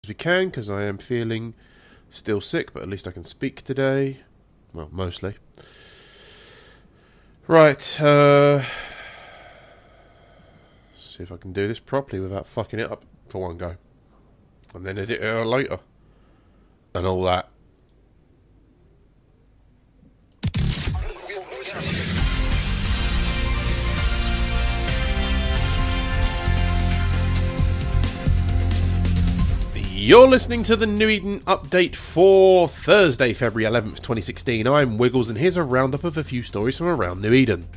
we can, because I am feeling still sick, but at least I can speak today. Well, mostly. Right, see if I can do this properly without fucking it up for one go. And then edit it out later. And all that. You're listening to the New Eden update for Thursday, February 11th, 2016. I'm Wiggles, and here's a roundup of a few stories from around New Eden.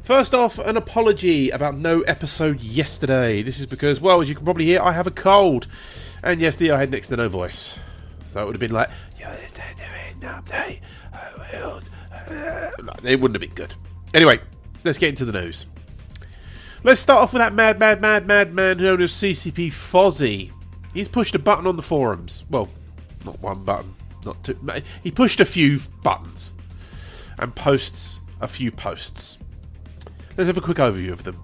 First off, an apology about no episode yesterday. This is because, well, as you can probably hear, I have a cold. And yesterday I had next to no voice. So it would have been like, you're listening to the New Eden update. It wouldn't have been good. Anyway, let's get into the news. Let's start off with that mad man known as CCP Fozzie. He's pushed a button on the forums. Well, not one button, not two. He pushed a few buttons and posts a few posts. Let's have a quick overview of them.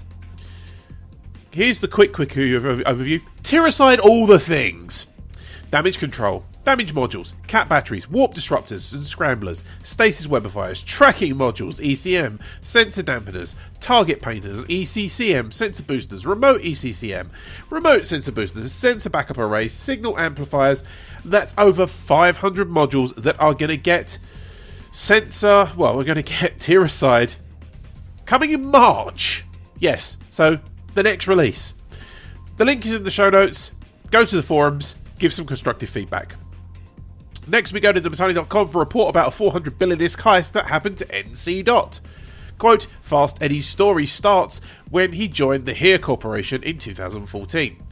Here's the quick overview. Tier aside all the things. Damage control, damage modules, cat batteries, warp disruptors and scramblers, stasis webifiers, tracking modules, ECM, sensor dampeners, target painters, ECCM, sensor boosters, remote ECCM, remote sensor boosters, sensor backup arrays, signal amplifiers. That's over 500 modules that are going to get we're going to get tier aside coming in March. Yes, so the next release. The link is in the show notes. Go to the forums. Give some constructive feedback. Next, we go to thebattalion.com for a report about a 400 billion disc heist that happened to NC Dot. Quote, Fast Eddie's story starts when he joined the Here Corporation in 2014,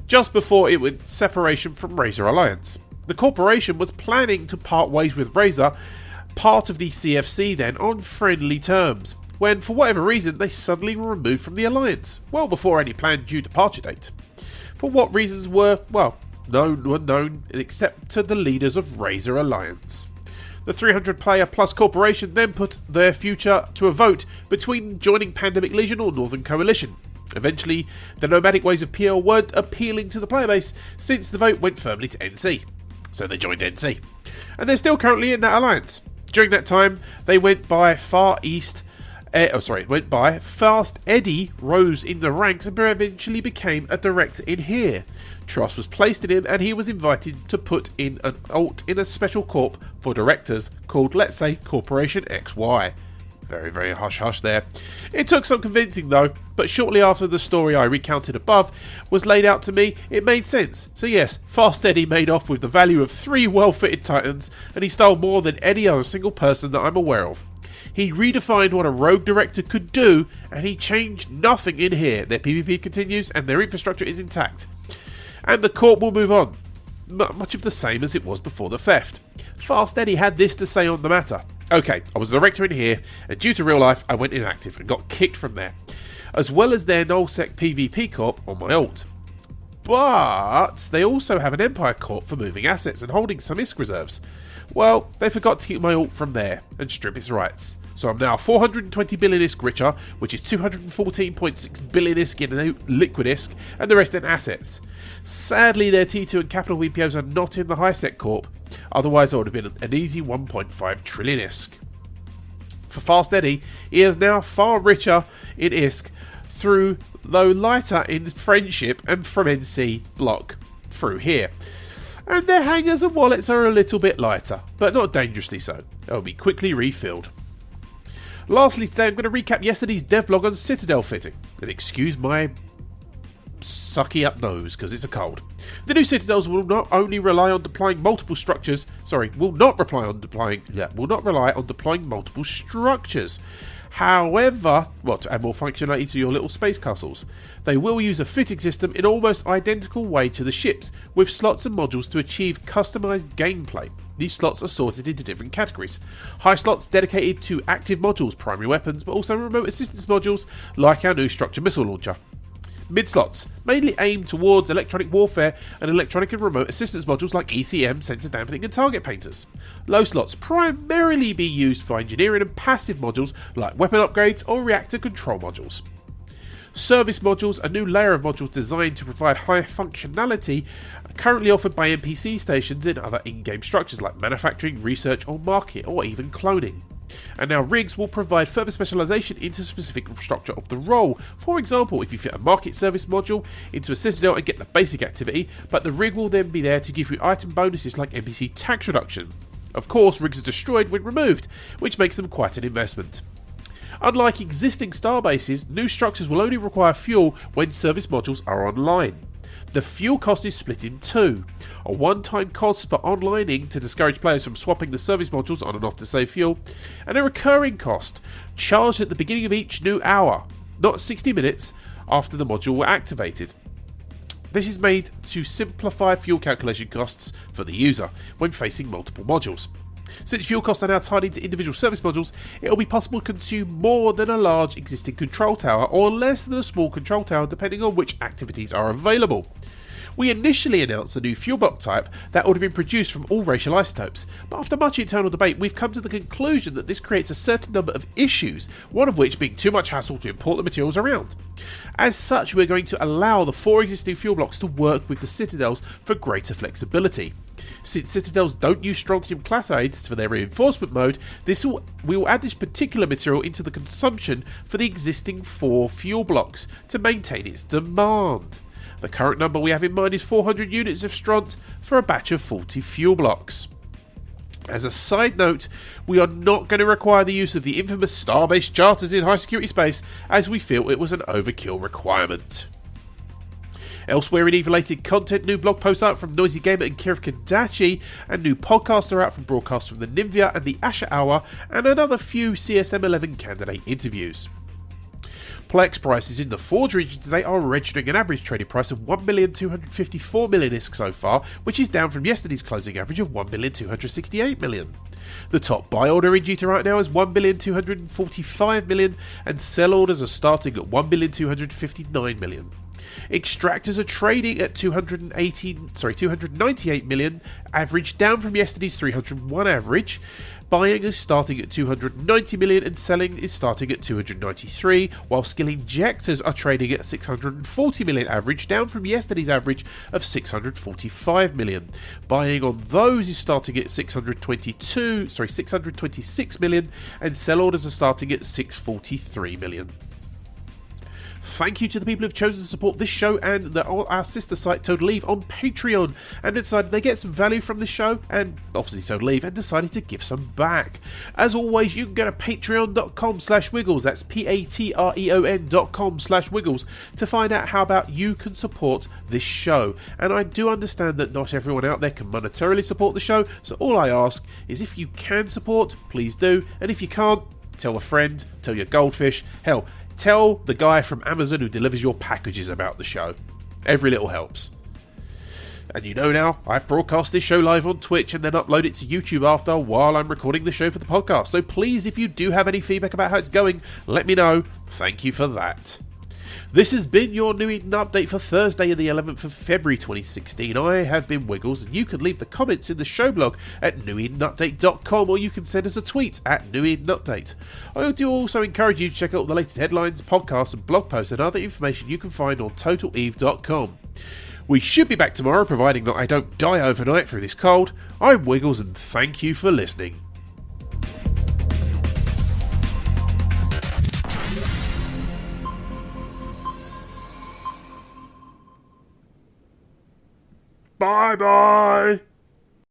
just before it went separation from Razer Alliance. The corporation was planning to part ways with Razer, part of the CFC then, on friendly terms, when for whatever reason they suddenly were removed from the Alliance, well before any planned due departure date. For what reasons were known except to the leaders of Razer Alliance. The 300 player plus corporation then put their future to a vote between joining Pandemic Legion or Northern Coalition. Eventually, the nomadic ways of PL weren't appealing to the player base since the vote went firmly to NC. So they joined NC. And they're still currently in that alliance. During that time, they went by Fast Eddie rose in the ranks and eventually became a director in Here. Trust was placed in him and he was invited to put in an alt in a special corp for directors called, let's say, Corporation XY. Very, very hush-hush there. It took some convincing though, but shortly after the story I recounted above was laid out to me, it made sense. So yes, Fast Eddie made off with the value of 3 well-fitted Titans, and he stole more than any other single person that I'm aware of. He redefined what a rogue director could do, and he changed nothing in Here. Their PvP continues and their infrastructure is intact. And the Corp will move on. Much of the same as it was before the theft. Fast Eddie had this to say on the matter. Okay, I was a director in Here, and due to real life, I went inactive and got kicked from there, as well as their nullsec PvP Corp on my alt. But they also have an Empire Corp for moving assets and holding some ISK reserves. Well, they forgot to keep my alt from there and strip its rights. So I'm now 420 billion ISK richer, which is 214.6 billion ISK in liquid ISK, and the rest in assets. Sadly, their T2 and Capital VPOs are not in the Highsec Corp, otherwise I would have been an easy 1.5 trillion ISK. For Fast Eddie, he is now far richer in ISK, though lighter in friendship and from NC block through Here. And their hangers and wallets are a little bit lighter, but not dangerously so. They'll be quickly refilled. Lastly today I'm going to recap yesterday's devlog on Citadel Fitting, and excuse my sucky up nose because it's a cold. The new Citadels will not only rely on deploying multiple structures, will not rely on deploying multiple structures. However, to add more functionality to your little space castles, they will use a fitting system in almost identical way to the ships, with slots and modules to achieve customized gameplay. These slots are sorted into different categories. High slots dedicated to active modules, primary weapons, but also remote assistance modules like our new structure missile launcher. Mid slots, mainly aimed towards electronic warfare and electronic and remote assistance modules like ECM, sensor dampening and target painters. Low slots primarily be used for engineering and passive modules like weapon upgrades or reactor control modules. Service modules, a new layer of modules designed to provide higher functionality, are currently offered by NPC stations in other in-game structures like manufacturing, research or market, or even cloning. And now rigs will provide further specialisation into specific structure of the role. For example, if you fit a market service module into a Citadel and get the basic activity, but the rig will then be there to give you item bonuses like NPC tax reduction. Of course, rigs are destroyed when removed, which makes them quite an investment. Unlike existing starbases, new structures will only require fuel when service modules are online. The fuel cost is split in two. A one-time cost for onlining to discourage players from swapping the service modules on and off to save fuel, and a recurring cost charged at the beginning of each new hour, not 60 minutes after the module were activated. This is made to simplify fuel calculation costs for the user when facing multiple modules. Since fuel costs are now tied into individual service modules, it will be possible to consume more than a large existing control tower or less than a small control tower depending on which activities are available. We initially announced a new fuel block type that would have been produced from all racial isotopes, but after much internal debate we've come to the conclusion that this creates a certain number of issues, one of which being too much hassle to import the materials around. As such, we're going to allow the 4 existing fuel blocks to work with the Citadels for greater flexibility. Since Citadels don't use strontium clathades for their reinforcement mode, we will add this particular material into the consumption for the existing 4 fuel blocks to maintain its demand. The current number we have in mind is 400 units of stront for a batch of 40 fuel blocks. As a side note, we are not going to require the use of the infamous star-based charters in high security space, as we feel it was an overkill requirement. Elsewhere in EVE-related content, new blog posts out from Noisy Gamer and Kirif Kadachi, and new podcasts are out from broadcasts from the Nimvia and the Asher Hour, and another few CSM11 candidate interviews. Plex prices in the Forge region today are registering an average trading price of 1,254,000,000 ISK so far, which is down from yesterday's closing average of 1,268,000,000. The top buy order in GT right now is 1,245,000,000, and sell orders are starting at 1,259,000,000. Extractors are trading at 298 million average, down from yesterday's 301 average. Buying is starting at 290 million and selling is starting at 293, while skill injectors are trading at 640 million average, down from yesterday's average of 645 million. Buying on those is starting at 626 million, and sell orders are starting at 643 million. Thank you to the people who've chosen to support this show and our sister site Total Eve on Patreon, and decided they get some value from this show, and obviously Total Eve, and decided to give some back. As always, you can go to patreon.com/wiggles, that's patreon.com/wiggles, to find out how about you can support this show. And I do understand that not everyone out there can monetarily support the show, so all I ask is if you can support, please do, and if you can't, tell a friend, tell your goldfish, hell, tell the guy from Amazon who delivers your packages about the show. Every little helps. And you know now, I broadcast this show live on Twitch and then upload it to YouTube after, while I'm recording the show for the podcast. So please, if you do have any feedback about how it's going, let me know. Thank you for that. This has been your New Eden update for Thursday the 11th of February 2016. I have been Wiggles, and you can leave the comments in the show blog at newedenupdate.com, or you can send us a tweet at newedenupdate. I do also encourage you to check out the latest headlines, podcasts and blog posts and other information you can find on totaleve.com. We should be back tomorrow, providing that I don't die overnight through this cold. I'm Wiggles, and thank you for listening. Bye-bye!